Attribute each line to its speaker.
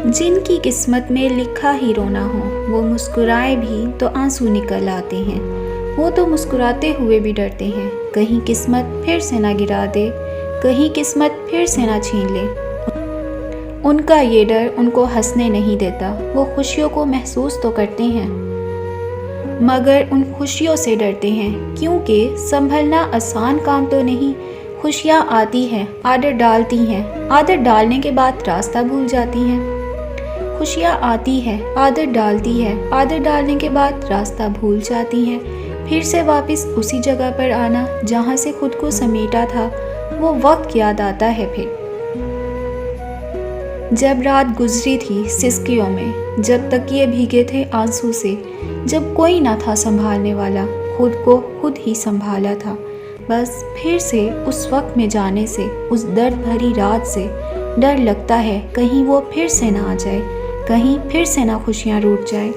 Speaker 1: जिनकी किस्मत में लिखा ही रोना हो, वो मुस्कुराए भी तो आंसू निकल आते हैं। वो तो मुस्कुराते हुए भी डरते हैं, कहीं किस्मत फिर से ना गिरा दे, कहीं किस्मत फिर से ना छीन ले। उनका ये डर उनको हंसने नहीं देता। वो खुशियों को महसूस तो करते हैं, मगर उन खुशियों से डरते हैं, क्योंकि संभलना आसान काम तो नहीं। खुशियाँ आती हैं, आदत डालती हैं, आदत डालने के बाद रास्ता भूल जाती हैं। खुशियाँ आती है, आदत डालती है, आदत डालने के बाद रास्ता भूल जाती हैं। फिर से वापस उसी जगह पर आना जहाँ से खुद को समेटा था, वो वक्त याद आता है फिर। जब रात गुजरी थी सिसकियों में, जब तकिए भीगे थे आंसू से, जब कोई ना था संभालने वाला, खुद को खुद ही संभाला था। बस फिर से उस वक्त में जाने से, उस दर्द भरी रात से डर लगता है, कहीं वो फिर से ना आ जाए, कहीं फिर से ना खुशियाँ रूठ जाए।